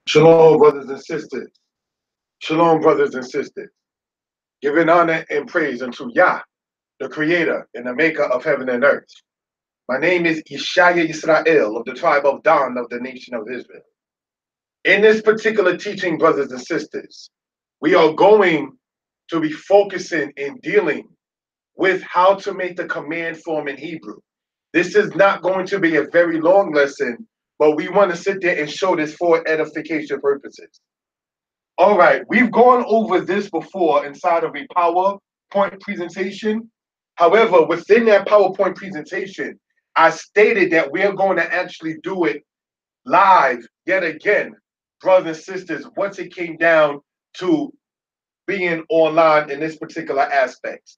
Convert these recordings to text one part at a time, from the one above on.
Shalom, brothers and sisters. Shalom, brothers and sisters. Giving honor and praise unto Yah, the creator and the maker of heaven and earth. My name is Ishaya Israel of the tribe of Dan of the nation of Israel. In this particular teaching, brothers and sisters, we are going to be focusing and dealing with how to make the command form in Hebrew. This is not going to be a very long lesson, but we want to sit there and show this for edification purposes. All right, we've gone over this before inside of a PowerPoint presentation. However, within that PowerPoint presentation, I stated that we're going to actually do it live yet again, brothers and sisters, once it came down to being online in this particular aspect.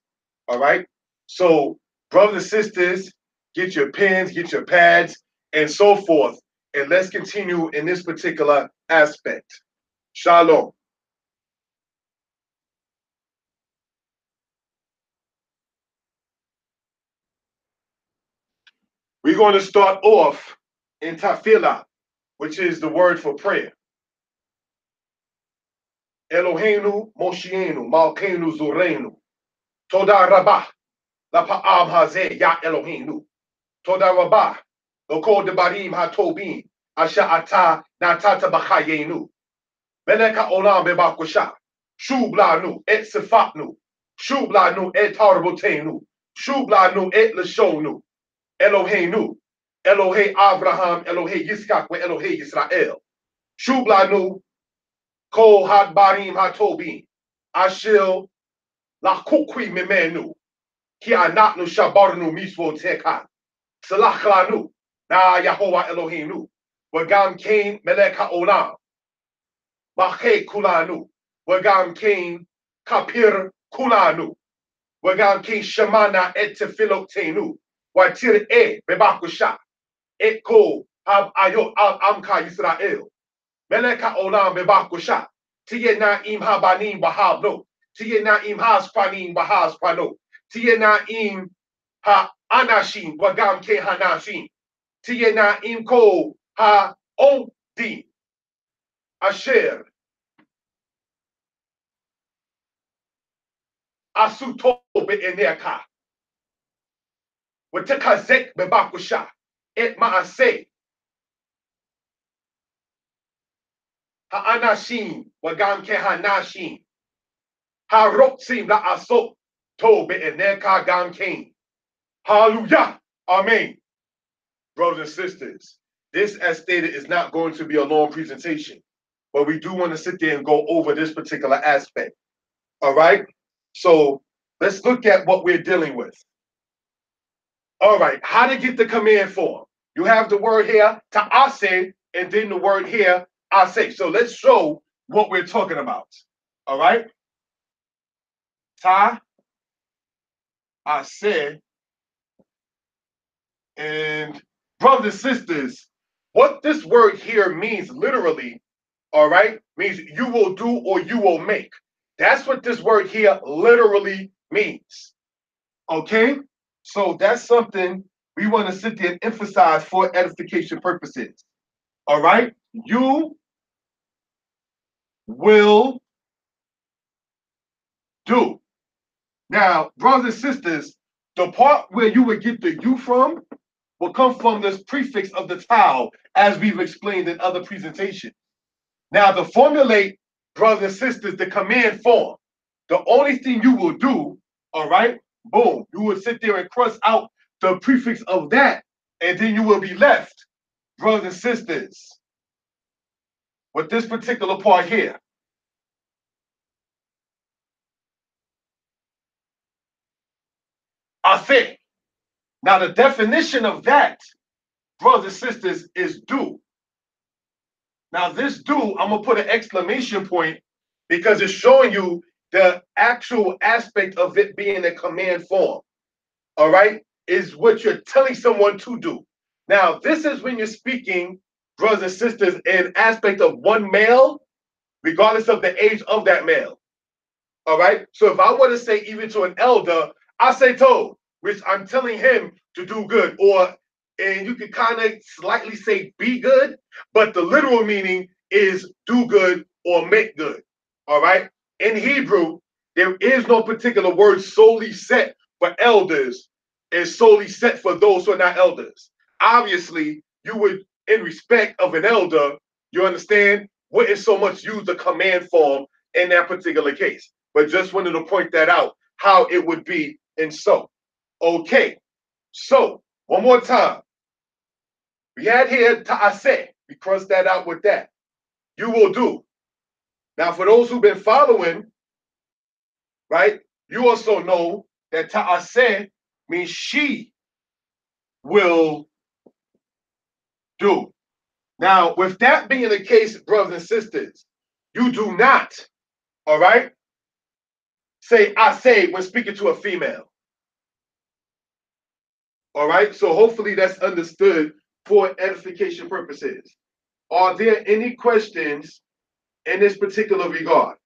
All right, so brothers and sisters, get your pens, get your pads, and so forth, and let's continue in this particular aspect. Shalom. We're going to start off in tefillah, which is the word for prayer. Eloheinu, Moshienu, Malkeinu, Zurenu. Toda Rabbah, Lapa'am Hazeh, Ya Eloheinu. Toda Rabbah, Loko Debarim HaTobim, Asha Ata Natata Bachayenu. Meleka Olam Bebakusha, Shublanu, Et Sefaknu, Shublanu, Et Tarbotenu, Shublanu, Et Lashonu. Eloheinu, Elohe Abraham, Elohe Yiskak, Elohe Yisrael. Shublanu, Kol Hadbarim Hatobim, Ashil Lakukwi Mimenu, Ki Anatnu Shabarnu Miswo Teka, Salachlanu, Na Yahovah Eloheinu, Wagam Kain Melek HaOlam, Mache Kulanu, Wagam Kain Kapir Kulanu, Wagam Kain Shemana Et Tefilotenu, Watir Bebakusha, Et Ko Hab Ayot Al Amka Yisrael, Meleka Olam Bebakusha, Tiye Na'im Habanim Bahabno, Tiye Na'im Haspanim Bahaspano, Tiye Na'im Ha Anashim, Wagam Ke Hanashim, Tiye Na'im Ko Ha Odi, Asher, Asuto Be'eneka, Watekazek Bebakusha, Et Ma'aseh, Ha'anashim, Wagam Ke Hanashim, Ha'rotsim La'asot, To Be'eneka Gam Kain. Hallelujah. Amen. Brothers and sisters, this, as stated, is not going to be a long presentation, but we do want to sit there and go over this particular aspect. All right? So let's look at what we're dealing with. All right, how to get the command form. You have the word here, Ta-a-seh, and then the word here, I-say. So let's show what we're talking about. All right? Ta-a-seh. And brothers and sisters, what this word here means literally, all right, means you will do or you will make. That's what this word here literally means. Okay? So that's something we want to sit there and emphasize for edification purposes. All right? You will do. Now, brothers and sisters, the part where you would get the you from will come from this prefix of the tau, as we've explained in other presentations. Now, to formulate, brothers and sisters, the command form, the only thing you will do, all right, boom, you will sit there and cross out the prefix of that, and then you will be left, brothers and sisters, with this particular part here. Ase. Now, the definition of that, brothers and sisters, is do. Now, this do, I'm going to put an exclamation point because it's showing you the actual aspect of it being a command form. All right? Is what you're telling someone to do. Now, this is when you're speaking, brothers and sisters, in aspect of one male, regardless of the age of that male. All right? So if I want to say even to an elder, I say to, which I'm telling him to do good, or, and you can kind of slightly say be good, but the literal meaning is do good or make good. All right. In Hebrew, there is no particular word solely set for elders and solely set for those who are not elders. Obviously, you would, in respect of an elder, you understand, wouldn't so much use the command form in that particular case. But just wanted to point that out, how it would be and so. Okay. So, one more time. We had here Ta-a-seh. We crossed that out with that. You will do. Now, for those who've been following, right, you also know that Ta-a-seh means she will do. Now, with that being the case, brothers and sisters, you do not, all right, say I say when speaking to a female. All right, so hopefully that's understood for edification purposes. Are there any questions in this particular regard?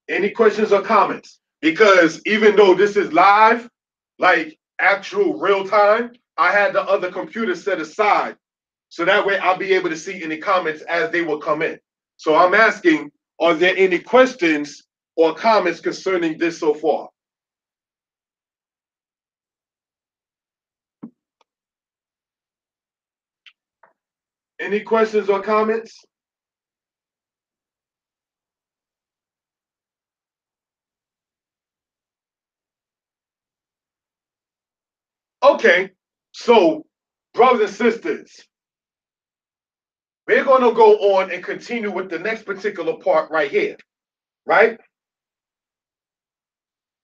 Any questions or comments? Because even though this is live, like actual real time, I had the other computer set aside so that way I'll be able to see any comments as they will come in. So I'm asking, are there any questions or comments concerning this so far? Any questions or comments? Okay, so brothers and sisters, we're going to go on and continue with the next particular part right here, right?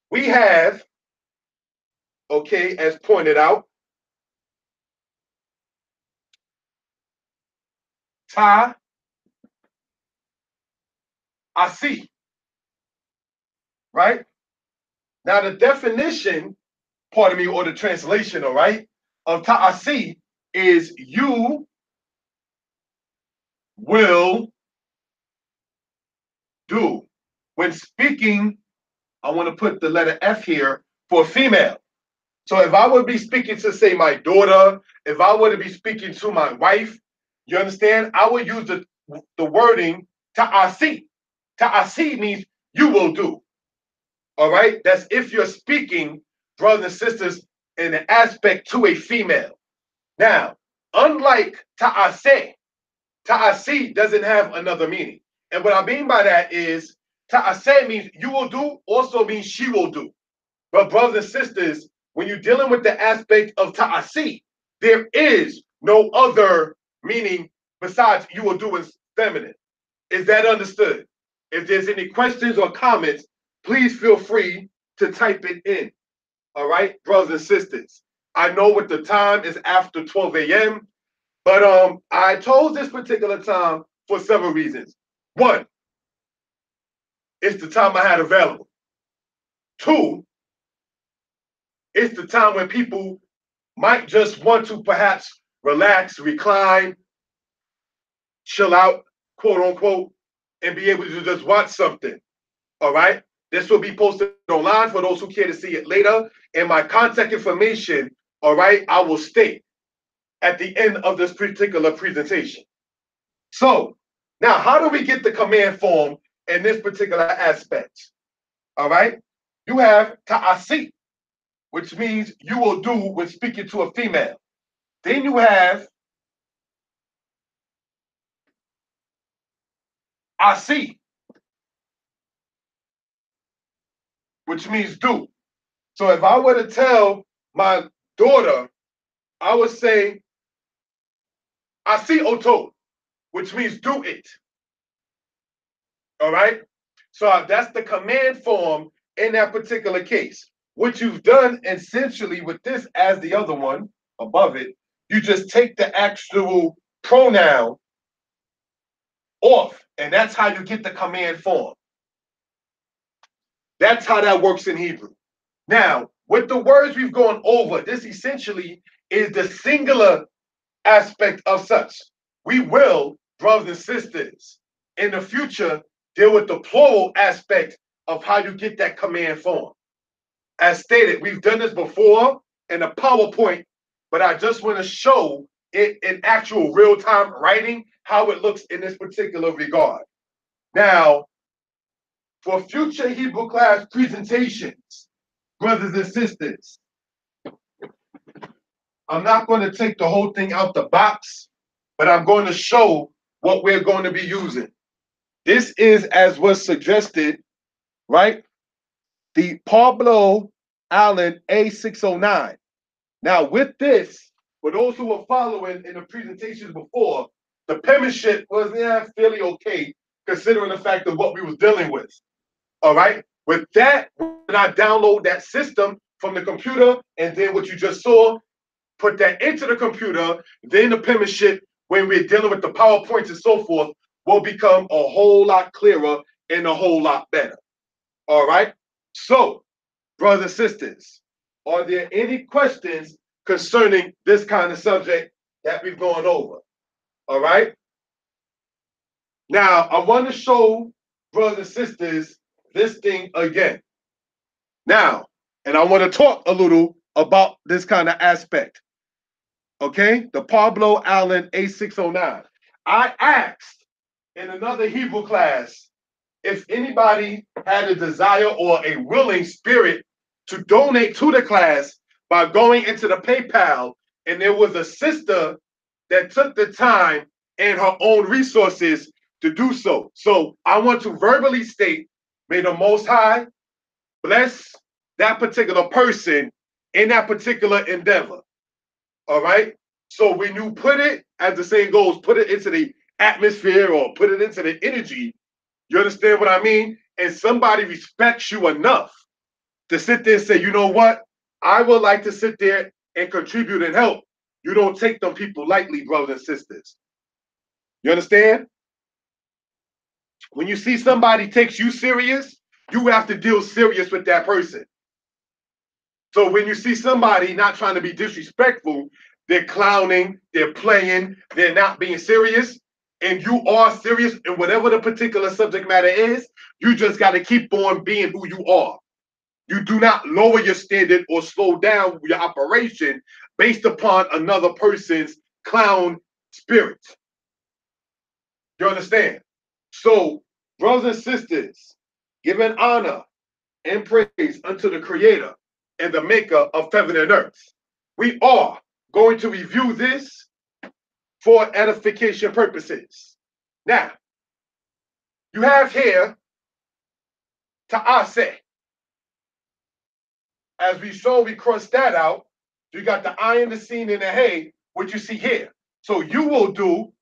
We have, okay, as pointed out, Ta-a-seh, right? Now the definition, pardon me, or the translation, all right, of Ta-a-seh is you will do. When speaking, I want to put the letter F here for female. So if I would be speaking to, say, my daughter, if I were to be speaking to my wife, you understand, I would use the wording Ta-a-seh. Ta-a-seh means you will do. All right? That's if you're speaking, brothers and sisters, in an aspect to a female. Now, unlike Ta-a-seh, Ta-a-seh doesn't have another meaning. And what I mean by that is Ta-a-seh means you will do, also means she will do. But brothers and sisters, when you're dealing with the aspect of Ta-a-seh, there is no other meaning besides you will do is feminine. Is that understood? If there's any questions or comments, please feel free to type it in. All right, brothers and sisters. I know what the time is after 12 a.m., but I chose this particular time for several reasons. One, it's the time I had available. Two, it's the time when people might just want to perhaps relax, recline, chill out, quote unquote, and be able to just watch something. All right. This will be posted online for those who care to see it later. And my contact information, all right, I will state at the end of this particular presentation. So now, how do we get the command form in this particular aspect? All right. You have Ta-a-seh, which means you will do when speaking to a female. Then you have I-seh, which means do. So if I were to tell my daughter, I would say I-seh oto, which means do it. All right. So that's the command form in that particular case. What you've done essentially with this as the other one above it, you just take the actual pronoun off, and that's how you get the command form. That's how that works in Hebrew. Now, with the words we've gone over, this essentially is the singular aspect of such. We will, brothers and sisters, in the future, deal with the plural aspect of how you get that command form. As stated, we've done this before in a PowerPoint, but I just want to show it in actual real-time writing, how it looks in this particular regard. Now, for future Hebrew class presentations, brothers and sisters, I'm not going to take the whole thing out the box, but I'm going to show what we're going to be using. This is, as was suggested, right? The Pablo Allen A609. Now, with this, for those who were following in the presentations before, the penmanship was fairly okay, considering the fact of what we was dealing with. All right? With that, when I download that system from the computer, and then what you just saw, put that into the computer, then the penmanship, when we're dealing with the PowerPoints and so forth, will become a whole lot clearer and a whole lot better. All right? So, brothers and sisters, are there any questions concerning this kind of subject that we've gone over? All right? Now, I want to show brothers and sisters this thing again. Now, and I want to talk a little about this kind of aspect. Okay? The Pablo Allen A609. I asked in another Hebrew class if anybody had a desire or a willing spirit to donate to the class by going into the PayPal, and there was a sister that took the time and her own resources to do so. So I want to verbally state, may the Most High bless that particular person in that particular endeavor. All right? So when you put it, as the saying goes, put it into the atmosphere or put it into the energy, you understand what I mean? And somebody respects you enough to sit there and say, you know what? I would like to sit there and contribute and help. You don't take them people lightly, brothers and sisters. You understand? When you see somebody takes you serious, you have to deal serious with that person. So when you see somebody not trying to be disrespectful, they're clowning, they're playing, they're not being serious, and you are serious in whatever the particular subject matter is, you just got to keep on being who you are. You do not lower your standard or slow down your operation based upon another person's clown spirit. You understand? So, brothers and sisters, giving honor and praise unto the Creator and the Maker of heaven and earth. We are going to review this for edification purposes. Now, you have here Ta-a-seh. As we saw, we crossed that out. You got the iron, the seam, and the hay, what you see here. So you will do,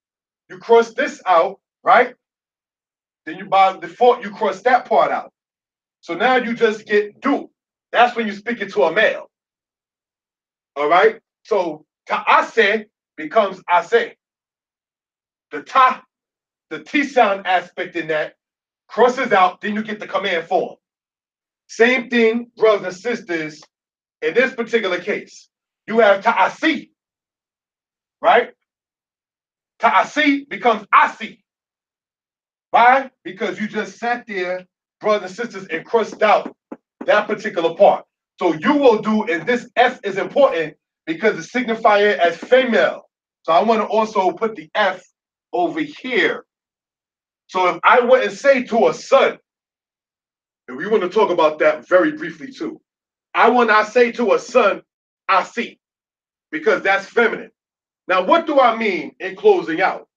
you cross this out, right? Then you by default, you cross that part out. So now you just get do. That's when you speak it to a male. All right? So Ta-a-seh becomes I-seh. The ta, the T sound aspect in that crosses out, then you get the command form. Same thing, brothers and sisters, in this particular case. You have Ta-a-seh, right? Ta-a-seh becomes I-see. Why? Because you just sat there, brothers and sisters, and crossed out that particular part. So you will do, and this F is important because it signifies as female. So I want to also put the F over here. So if I went and say to a son, and we want to talk about that very briefly too. I will not say to a son, I see, because that's feminine. Now, what do I mean in closing out?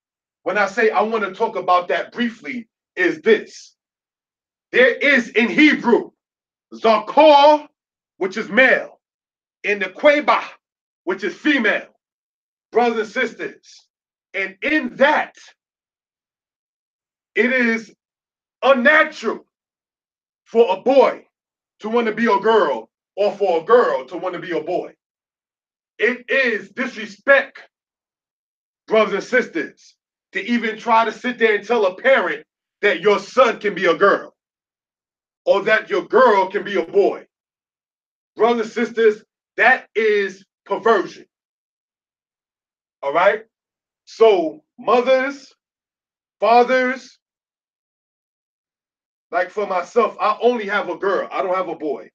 When I say I want to talk about that briefly, is this. There is in Hebrew, Zakor, which is male, and the Queba, which is female, brothers and sisters. And in that, it is unnatural for a boy to want to be a girl or for a girl to want to be a boy. It is disrespect, brothers and sisters, to even try to sit there and tell a parent that your son can be a girl or that your girl can be a boy. Brothers and sisters, that is perversion. All right? So mothers, fathers, like for myself, I only have a girl. I don't have a boy.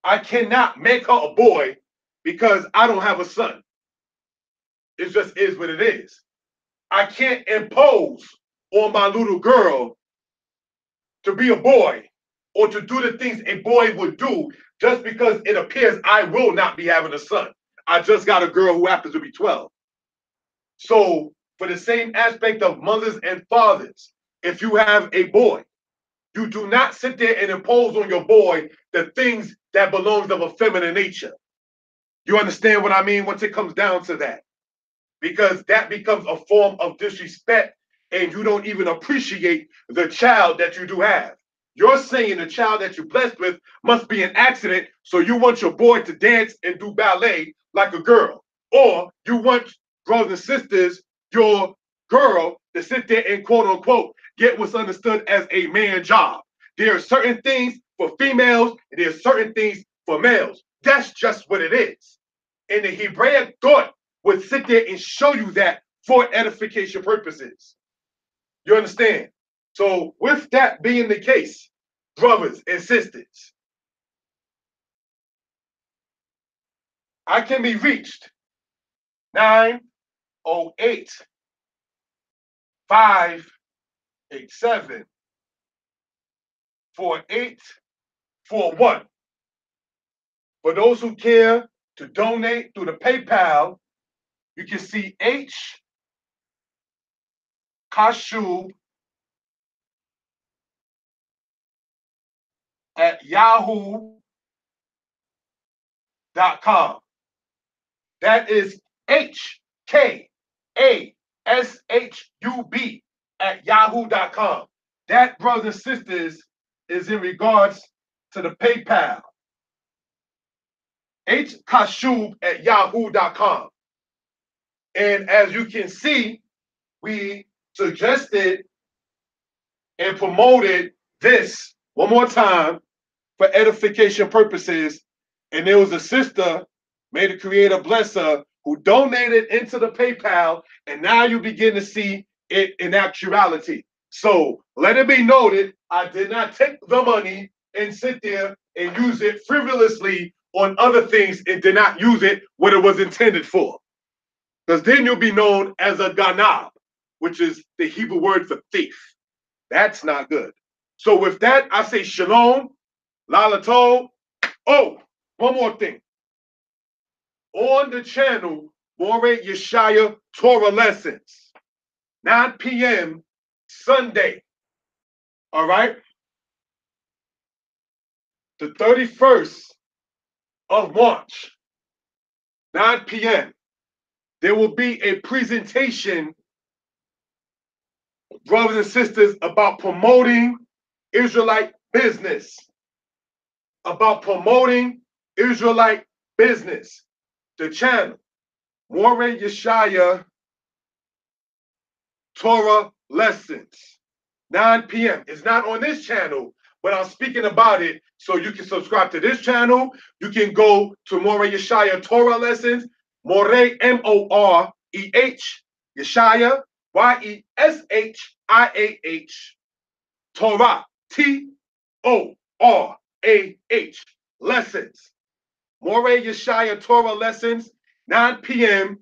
I cannot make her a boy because I don't have a son. It just is what it is. I can't impose on my little girl to be a boy or to do the things a boy would do just because it appears I will not be having a son. I just got a girl who happens to be 12. So for the same aspect of mothers and fathers, if you have a boy, you do not sit there and impose on your boy the things that belongs of a feminine nature. You understand what I mean once it comes down to that? Because that becomes a form of disrespect and you don't even appreciate the child that you do have. You're saying the child that you're blessed with must be an accident, so you want your boy to dance and do ballet like a girl. Or you want, brothers and sisters, your girl to sit there and quote unquote get what's understood as a man job. There are certain things for females and there are certain things for males. That's just what it is. And the Hebraic thought would sit there and show you that for edification purposes. You understand? So with that being the case, brothers and sisters, I can be reached 908 587 4841. For those who care to donate through the PayPal, you can see H Kashub at yahoo.com. That is HKASHUB at yahoo.com. That, brothers and sisters, is in regards to the PayPal. HKashub at yahoo.com. And as you can see, we suggested and promoted this one more time for edification purposes. And there was a sister, may the Creator bless her, who donated into the PayPal, and now you begin to see it in actuality. So let it be noted, I did not take the money and sit there and use it frivolously on other things and did not use it what it was intended for. Because then you'll be known as a ganab, which is the Hebrew word for thief. That's not good. So with that, I say shalom, lalato. Oh, one more thing. On the channel, More Yeshaya Torah Lessons, 9 p.m. Sunday. All right? The 31st of March, 9 p.m. There will be a presentation, brothers and sisters, about promoting Israelite business. About promoting Israelite business. The channel, More Yeshaya Torah Lessons, 9 p.m. It's not on this channel, but I'm speaking about it so you can subscribe to this channel. You can go to More Yeshaya Torah Lessons, More, M-O-R-E-H, Yeshaya, Y-E-S-H-I-A-H, Torah, T-O-R-A-H, Lessons. More Yeshaya Torah Lessons, 9 p.m.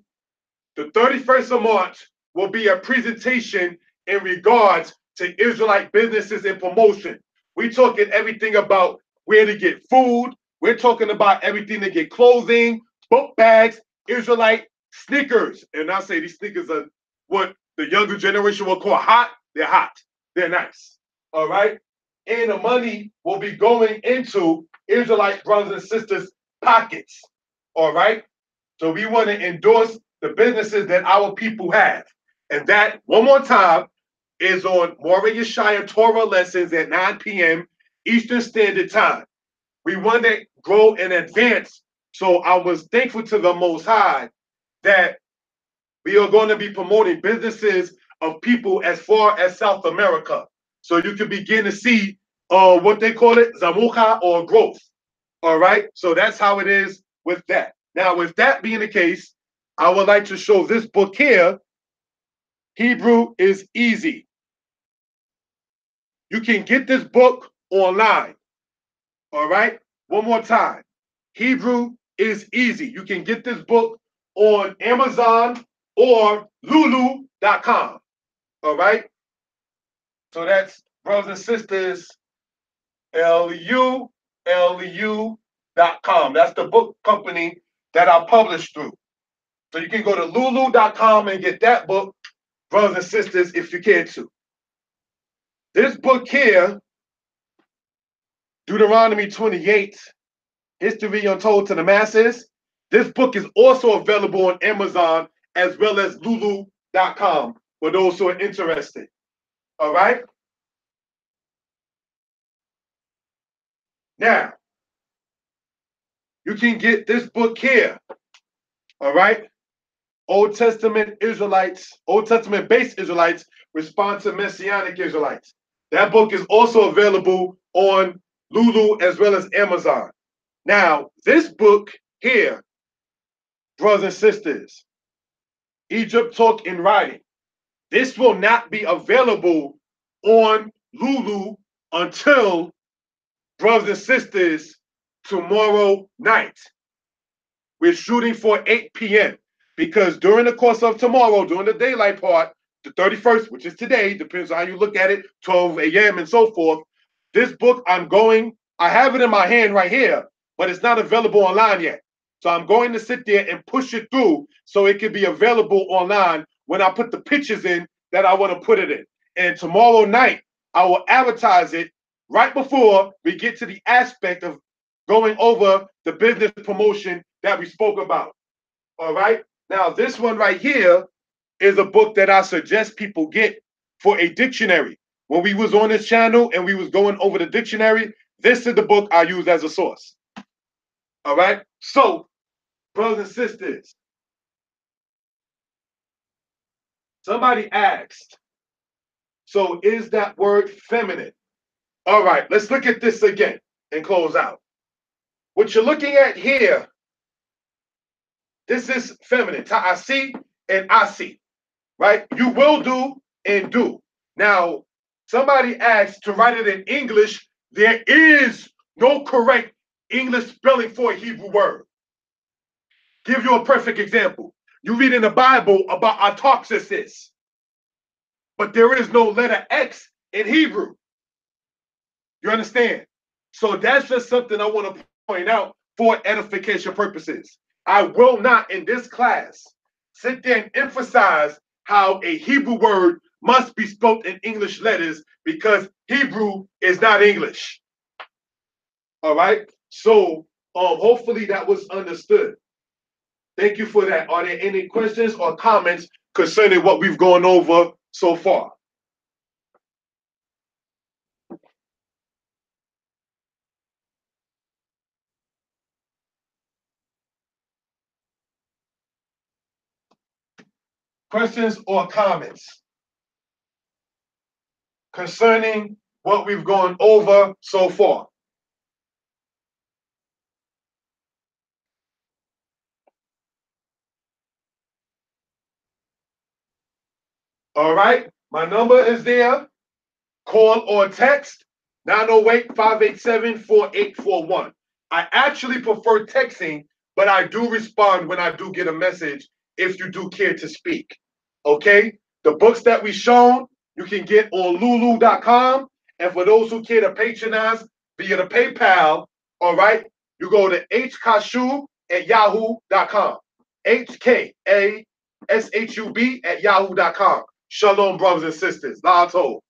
The 31st of March will be a presentation in regards to Israelite businesses and promotion. We're talking everything about where to get food. We're talking about everything to get clothing, book bags, Israelite sneakers. And I say these sneakers are what the younger generation will call hot. They're hot. They're nice. All right? And the money will be going into Israelite brothers and sisters' pockets. All right? So we want to endorse the businesses that our people have. And that, one more time, is on More Yeshaya Torah Lessons at 9 p.m. Eastern Standard Time. We want to grow and advance. So I was thankful to the Most High that we are going to be promoting businesses of people as far as South America. So you can begin to see what they call it, zamucha, or growth. All right? So that's how it is with that. Now, with that being the case, I would like to show this book here, Hebrew is Easy. You can get this book online. All right? One more time. Hebrew is Easy. You can get this book on Amazon or lulu.com. All right. So that's brothers and sisters, lulu.com. That's the book company that I published through. So you can go to lulu.com and get that book, brothers and sisters, if you care to. This book here, Deuteronomy 28, History Untold to the Masses. This book is also available on Amazon as well as lulu.com for those who are interested. All right. Now, you can get this book here. All right. Old Testament Israelites, Old Testament based Israelites respond to Messianic Israelites. That book is also available on Lulu as well as Amazon. Now, this book here, brothers and sisters, Egypt Talk in Writing, this will not be available on Lulu until, brothers and sisters, tomorrow night. We're shooting for 8 p.m. because during the course of tomorrow, during the daylight part, the 31st, which is today, depends on how you look at it, 12 a.m. and so forth. This book, I have it in my hand right here, but it's not available online yet. So I'm going to sit there and push it through so it can be available online when I put the pictures in that I want to put it in. And tomorrow night, I will advertise it right before we get to the aspect of going over the business promotion that we spoke about. All right. Now, this one right here is a book that I suggest people get for a dictionary. When we was on this channel and we was going over the dictionary, this is the book I use as a source. All right. So, brothers and sisters, somebody asked, so is that word feminine? All right, let's look at this again and close out. What you're looking at here, this is feminine, Ta-a-seh and asi, right? You will do and do. Now, somebody asked to write it in English. There is no correct English spelling for a Hebrew word. Give you a perfect example. You read in the Bible about autopsis, but there is no letter X in Hebrew. You understand? So that's just something I want to point out for edification purposes. I will not in this class sit there and emphasize how a Hebrew word must be spelled in English letters because Hebrew is not English. All right. So hopefully that was understood. Thank you for that. Are there any questions or comments concerning what we've gone over so far? Questions or comments concerning what we've gone over so far? All right. My number is there. Call or text 908-587-4841. I actually prefer texting, but I do respond when I do get a message if you do care to speak. Okay? The books that we've shown, you can get on lulu.com. And for those who care to patronize via the PayPal, all right, you go to hkashub@yahoo.com. HKASHUB@yahoo.com. Shalom, brothers and sisters. La'atov.